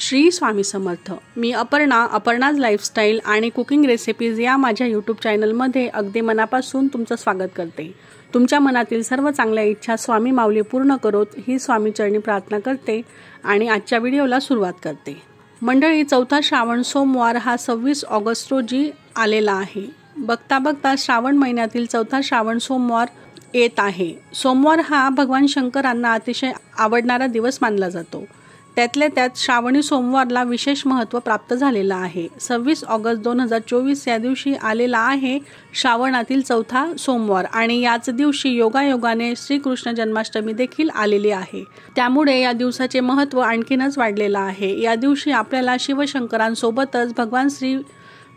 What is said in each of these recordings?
श्री स्वामी समर्थ। मी Aparna's lifestyle आणि cooking recipes या माझ्या यूट्यूब चॅनलमध्ये अगदी मनापासून तुमचं स्वागत करते। तुमच्या मनातील सर्व चांगल्या इच्छा स्वामी माऊली पूर्ण करोत ही स्वामी चरणी प्रार्थना करते आणि आजच्या व्हिडिओला सुरुवात करते। मंडळी, चौथा श्रावण सोमवार हा 26 ऑगस्ट रोजी आलेला आहे। बघता बघता श्रावण महिन्यातील चौथा श्रावण सोमवार येत आहे। सोमवार हा भगवान शंकरांना अतिशय आवडणारा दिवस मानला जातो। त्यातल्या त्यात श्रावणी सोमवारला विशेष महत्त्व प्राप्त झालेलं आहे। 26 ऑगस्ट 2024 या दिवशी आलेला आहे श्रावणातील चौथा सोमवार आणि याच दिवशी योगायोगाने श्रीकृष्ण जन्माष्टमी देखील आलेली आहे। त्यामुळे या दिवसाचे महत्त्व आणखीनच वाढलेलं आहे। या दिवशी आपल्याला शिवशंकरांसोबतच भगवान श्री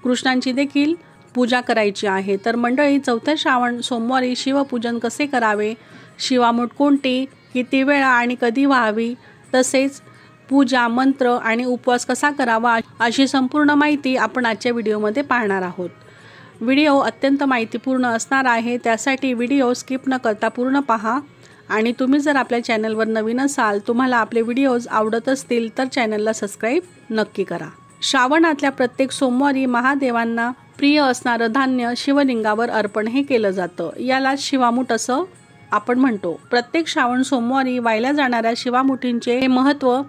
कृष्णांची देखील पूजा करायची आहे। तर मंडळी, चौथ्या श्रावण सोमवारी शिवपूजन कसे करावे, शिवामूठ कोणती, किती वेळा आणि कधी व्हावी, तसेच पूजा, मंत्र आणि उपवास कसा करावा अशी संपूर्ण माहिती आपण आजच्या व्हिडिओमध्ये पाहणार आहोत। व्हिडिओ अत्यंत माहितीपूर्ण असणार आहे, त्यासाठी व्हिडिओ स्किप न करता पूर्ण पहा। आणि तुम्ही जर आपल्या चॅनलवर नवीन असाल, तुम्हाला आपले व्हिडिओज आवडत असतील तर चॅनलला सबस्क्राईब नक्की करा। श्रावणातल्या प्रत्येक सोमवारी महादेवांना प्रिय असणारं धान्य शिवलिंगावर अर्पण हे केलं जातं। याला शिवामूठ असं आपण म्हणतो। प्रत्येक श्रावण सोमवारी वाहिल्या जाणाऱ्या शिवामुठींचे महत्त्व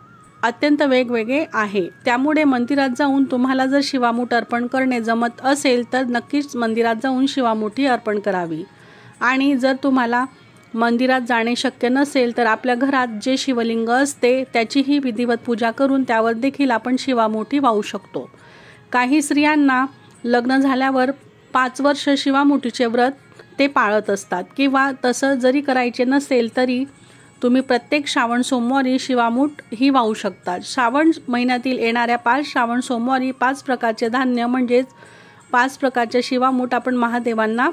अत्यंत वेगवेगळे आहे। त्यामुळे मंदिरात जाऊन तुम्हाला जर शिवामूठ अर्पण करणे जमत असेल तर नक्कीच मंदिरात जाऊन शिवामुठी अर्पण करावी। आणि जर तुम्हाला मंदिरात जाणे शक्य नसेल तर आपल्या घरात जे शिवलिंग असते त्याचीही विधिवत पूजा करून त्यावर देखील आपण शिवामुठी वाहू शकतो। काही स्त्रियांना लग्न झाल्यावर 5 वर्ष शिवामुठीचे व्रत ते पाळत असतात, किंवा तसं जरी करायचे नसेल तरी तुम्ही प्रत्येक श्रावण सोमवारी शिवामूठ ही वाहू शकता। श्रावण महिन्यातील येणाऱ्या 5 श्रावण सोमवारी 5 प्रकारचे धान्य म्हणजेच 5 प्रकारचे शिवामूठ आपण महादेवांना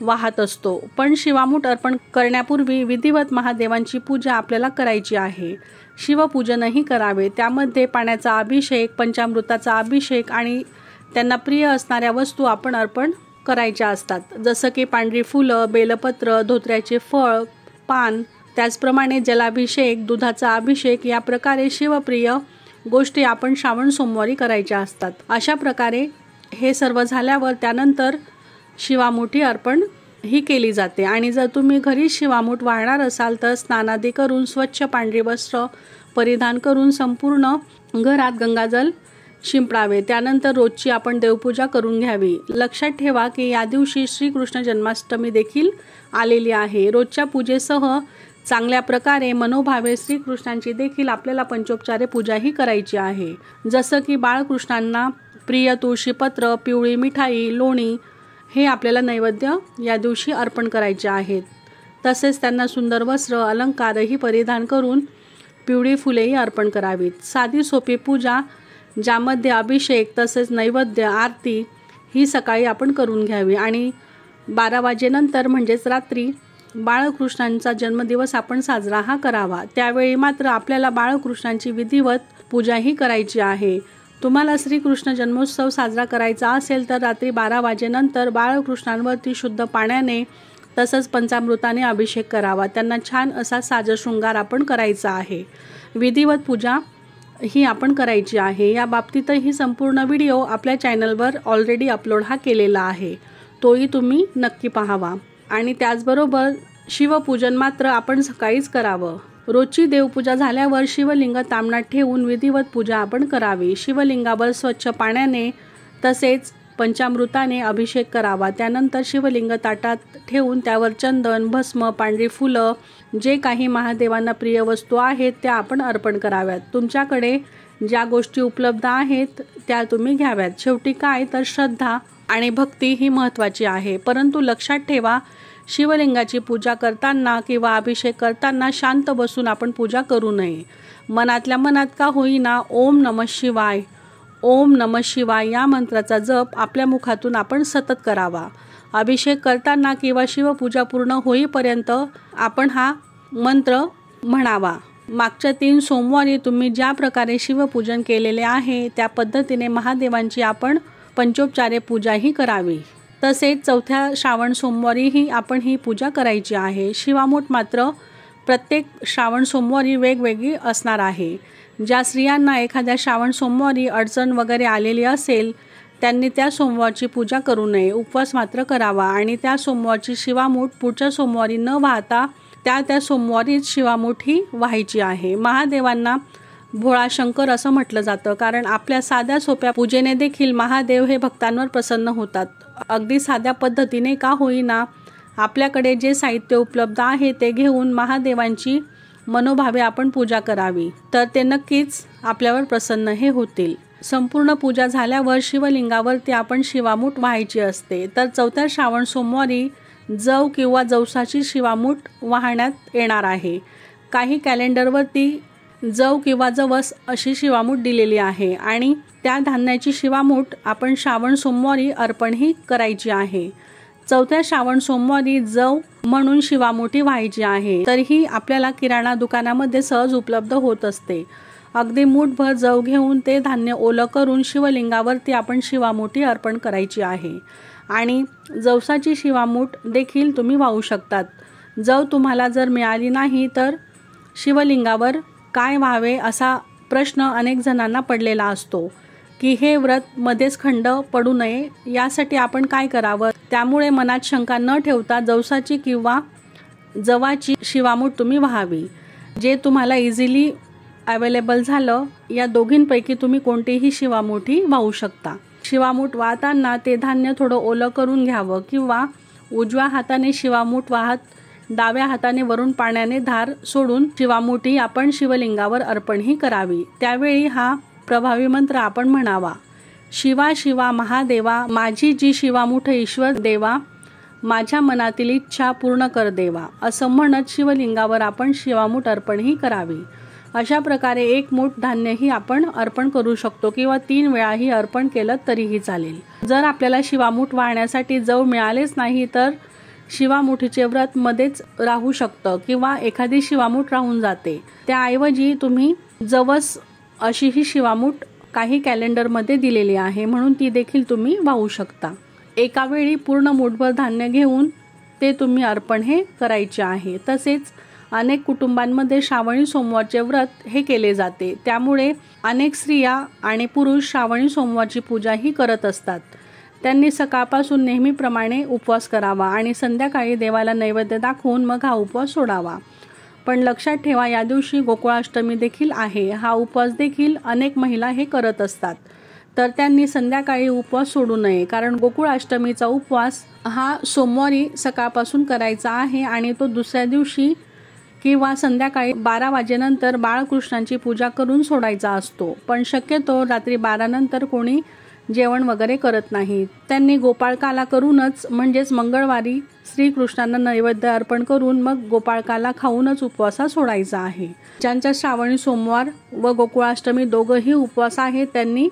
वाहत असतो। पण शिवामूठ अर्पण करण्यापूर्वी विधिवत महादेवांची पूजा आपल्याला करायची आहे। शिवपूजनही करावे। त्यामध्ये पाण्याचा अभिषेक, पंचामृताचा अभिषेक आणि त्यांना प्रिय असणाऱ्या वस्तू आपण अर्पण करायच्या असतात, जसं की पांढरी फुलं, बेलपत्र, धोत्र्याचे फळ, पान, त्याचप्रमाणे जलाभिषेक, दुधाचा अभिषेक या प्रकारे शिवप्रिय गोष्टी आपण श्रावण सोमवारी करायच्या असतात। अशा प्रकारे हे सर्व झाल्यावर त्यानंतर शिवामुठी अर्पण ही केली जाते। आणि जर तुम्ही घरी शिवामूठ वाहणार असाल तर स्नानादी करून स्वच्छ पांढरी वस्त्र परिधान करून संपूर्ण घरात गंगाजल शिंपडावे। त्यानंतर रोजची आपण देवपूजा करून घ्यावी। लक्षात ठेवा की या दिवशी श्रीकृष्ण जन्माष्टमी देखील आलेली आहे। रोजच्या पूजेसह चांगल्या प्रकारे मनोभावे श्रीकृष्णांची देखील आपल्याला पंचोपचारे पूजाही करायची आहे, जसं की बाळकृष्णांना प्रिय तुळशीपत्र, पिवळी मिठाई, लोणी हे आपल्याला नैवेद्य या दिवशी अर्पण करायचे आहेत। तसेच त्यांना सुंदर वस्त्र अलंकारही परिधान करून पिवळी फुलेही अर्पण करावीत। साधी सोपी पूजा ज्यामध्ये अभिषेक तसेच नैवेद्य, आरती ही सकाळी आपण करून घ्यावी। आणि 12 वाजेनंतर म्हणजेच रात्री बाळकृष्णांचा जन्मदिवस आपण साजरा हा करावा। त्यावेळी मात्र आपल्याला बाळकृष्णांची विधिवत पूजाही करायची आहे। तुम्हाला श्रीकृष्ण जन्मोत्सव साजरा करायचा असेल तर रात्री 12 वाजेनंतर बाळकृष्णांवरती शुद्ध पाण्याने तसंच पंचामृताने अभिषेक करावा। त्यांना छान असा साजशृंगार आपण करायचा आहे। विधिवत पूजा ही आपण करायची आहे। या बाबतीतही संपूर्ण व्हिडिओ आपल्या चॅनलवर ऑलरेडी अपलोड हा केलेला आहे, तोही तुम्ही नक्की पाहावा। आणि त्याचबरोबर शिवपूजन मात्र आपण सकाळीच करावं। रोजची देवपूजा झाल्यावर शिवलिंग तामणात ठेवून विधिवत पूजा आपण करावी। शिवलिंगावर स्वच्छ पाण्याने तसेच पंचामृताने अभिषेक करावा। त्यानंतर शिवलिंग ताटात ठेवून त्यावर चंदन, भस्म, पांढरी फुलं, जे काही महादेवांना प्रिय वस्तू आहेत त्या आपण अर्पण कराव्यात। तुमच्याकडे ज्या गोष्टी उपलब्ध आहेत त्या तुम्ही घ्याव्यात। शेवटी काय तर श्रद्धा आणि भक्ती ही महत्त्वाची आहे। परंतु लक्षात ठेवा, शिवलिंगाची पूजा करताना किंवा अभिषेक करताना शांत बसून आपण पूजा करू नये। मनातल्या मनात का होईना ओम नमः शिवाय, ओम नमः शिवाय या मंत्राचा जप आपल्या मुखातून आपण सतत करावा। अभिषेक करताना किंवा शिवपूजा पूर्ण होईपर्यंत आपण हा मंत्र म्हणावा। मागच्या 3 सोमवारी तुम्ही ज्या प्रकारे शिवपूजन केलेले आहे त्या पद्धतीने महादेवांची आपण पंचोपचारे पूजाही करावी। तसेच चौथ्या श्रावण सोमवारीही आपण ही पूजा करायची आहे। शिवामूठ मात्र प्रत्येक श्रावण सोमवारी वेगवेगळी असणार आहे। ज्या स्त्रियांना एखाद्या श्रावण सोमवारी अडचण वगैरे आलेली असेल त्यांनी त्या सोमवारची पूजा करू नये, उपवास मात्र करावा आणि त्या सोमवारची शिवामूठ पुढच्या सोमवारी न वाहता त्या सोमवारीच शिवामूठ ही व्हायची आहे। महादेवांना भोळा शंकर असं म्हटलं जातं, कारण आपल्या साध्या सोप्या पूजेने देखील महादेव हे भक्तांवर प्रसन्न होतात। अगदी साध्या पद्धतीने का होईना आपल्याकडे जे साहित्य उपलब्ध आहे ते घेऊन महादेवांची मनोभावे आपण पूजा करावी, तर ते नक्कीच आपल्यावर प्रसन्न हे होतील। संपूर्ण पूजा झाल्यावर शिवलिंगावरती आपण शिवामूठ व्हायची असते, तर चौथ्या श्रावण सोमवारी जव किंवा जवसाची शिवामूठ वाहण्यात येणार आहे। काही कॅलेंडरवरती जव किंवा जवस अशी शिवामूठ दिलेली आहे आणि त्या धान्याची शिवामूठ आपण श्रावण सोमवारी अर्पणही करायची आहे। चौथ्या श्रावण सोमवारी जव म्हणून शिवामूठी व्हायची आहे, तरीही आपल्याला किराणा दुकानामध्ये सहज उपलब्ध होत असते। अगदी मूठभर जव घेऊन ते धान्य ओलं करून शिवलिंगावरती आपण शिवामूठी अर्पण करायची आहे आणि जवसाची शिवामूठ देखील तुम्ही वाहू शकतात। जव तुम्हाला जर मिळाली नाही तर शिवलिंगावर काय व्हावे असा प्रश्न अनेक जणांना पडलेला असतो की हे व्रत मध्येच खंड पडू नये, यासाठी आपण काय करावं। त्यामुळे मनात शंका न ठेवता जवसाची किंवा जवाची शिवामूठ तुम्ही व्हावी। जे तुम्हाला इझिली अवेलेबल झालं या दोघींपैकी तुम्ही कोणतीही शिवामूठी वाहू शकता। शिवामूठ वाहताना ते धान्य थोडं ओलं करून घ्यावं किंवा उजव्या हाताने शिवामूठ वाहत डाव्या हाताने वरून पाण्याने धार सोडून शिवामूठी आपण शिवलिंगावर अर्पणही करावी। त्यावेळी हा प्रभावी मंत्र आपण म्हणावा, शिवा शिवा महादेवा, माझी जी शिवामूठ ईश्वर देवा, माझ्या मनातील इच्छा पूर्ण कर देवा, असं म्हणत शिवलिंगावर आपण शिवामूठ अर्पणही करावी। अशा प्रकारे एक मूठ धान्यही आपण अर्पण करू शकतो किंवा 3 वेळाही अर्पण केलं तरीही चालेल। जर आपल्याला शिवामूठ वाहण्यासाठी जव मिळालेच नाही तर शिवामुठीचे व्रत मध्येच राहू शकतं किंवा एखादी शिवामूठ राहून जाते, त्याऐवजी तुम्ही जवस अशी ही शिवामूठ काही कॅलेंडरमध्ये दिलेली आहे, म्हणून ती देखील तुम्ही वाहू शकता। एका वेळी पूर्ण मूठभर धान्य घेऊन ते तुम्ही अर्पण हे करायचे आहे। तसेच अनेक कुटुंबांमध्ये श्रावणी सोमवारचे व्रत हे केले जाते, त्यामुळे अनेक स्त्रिया आणि पुरुष श्रावणी सोमवारची पूजाही करत असतात। त्यांनी सकाळपासून नेहमीप्रमाणे उपवास करावा आणि संध्याकाळी देवाला नैवेद्य दाखवून मग हा उपवास सोडावा। पण लक्षात ठेवा, या दिवशी गोकुळाष्टमी देखील आहे। हा उपवास देखील अनेक महिला हे करत असतात, तर त्यांनी संध्याकाळी उपवास सोडू नये, कारण गोकुळाष्टमीचा उपवास हा सोमवारी सकाळपासून करायचा आहे आणि तो दुसऱ्या दिवशी किंवा संध्याकाळी 12 वाजेनंतर बाळकृष्णांची पूजा करून सोडायचा असतो। पण शक्यतो रात्री 12 नंतर कोणी जेवण वगैरे करत नाही। त्यांनी गोपाळकाला करूनच, म्हणजेच मंगळवारी श्रीकृष्णांना नैवेद्य अर्पण करून मग गोपाळकाला खाऊनच उपवासा सोडायचा आहे। ज्यांच्या श्रावणी सोमवार व गोकुळाष्टमी दोघंही उपवास आहे त्यांनी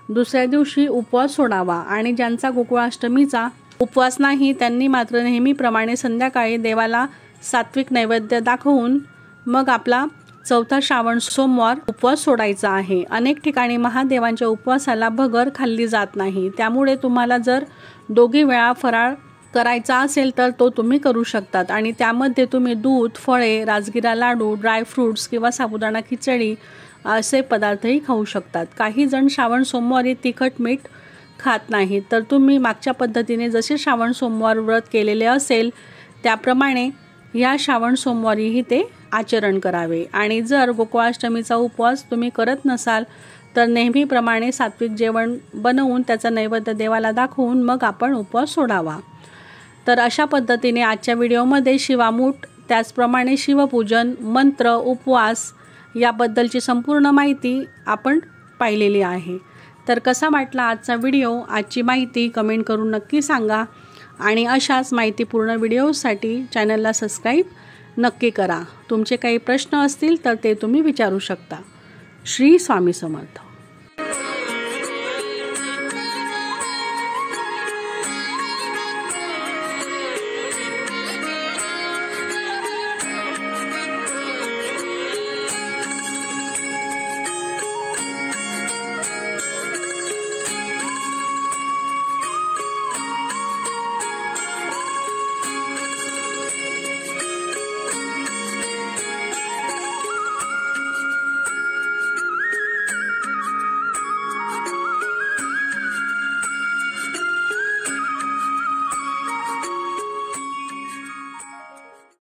दुसऱ्या दिवशी उपवास सोडावा आणि ज्यांचा गोकुळाष्टमीचा उपवास नाही त्यांनी मात्र नेहमीप्रमाणे संध्याकाळी देवाला सात्विक नैवेद्य दाखवून मग आपला चौथा श्रावण सोमवार उपवास सोडायचा आहे। अनेक ठिकाणी महादेवांच्या उपवासाला भगर खाल्ली जात नाही, त्यामुळे तुम्हाला जर 2 वेळा फराळ करायचा असेल तर तो तुम्ही करू शकतात आणि त्यामध्ये तुम्ही दूध, फळे, राजगिरा लाडू, ड्रायफ्रूट्स किंवा साबुदाणा खिचडी असे पदार्थही खाऊ शकतात। काही जण श्रावण सोमवारी तिखट मीठ खात नाहीत, तर तुम्ही मागच्या पद्धतीने जसे श्रावण सोमवार व्रत केलेले असेल त्याप्रमाणे या श्रावण सोमवारीही ते आचरण करावे। आणि जर गोकुळाष्टमीचा उपवास तुम्ही करत नसाल तर नेहमीप्रमाणे सात्विक जेवण बनवून त्याचा नैवेद्य देवाला दाखवून मग आपण उपवास सोडावा। तर अशा पद्धतीने आजच्या व्हिडिओमध्ये शिवामूठ, त्याचप्रमाणे शिवपूजन, मंत्र, उपवास याबद्दलची संपूर्ण माहिती आपण पाहिलेली आहे। तर कसा वाटला आजचा व्हिडिओ, आजची माहिती कमेंट करून नक्की सांगा आणि अशाच माहितीपूर्ण व्हिडिओसाठी चॅनलला सबस्क्राईब नक्की करा। तुमचे काही प्रश्न असतील तर ते तुम्ही विचारू शकता। श्री स्वामी समर्थ।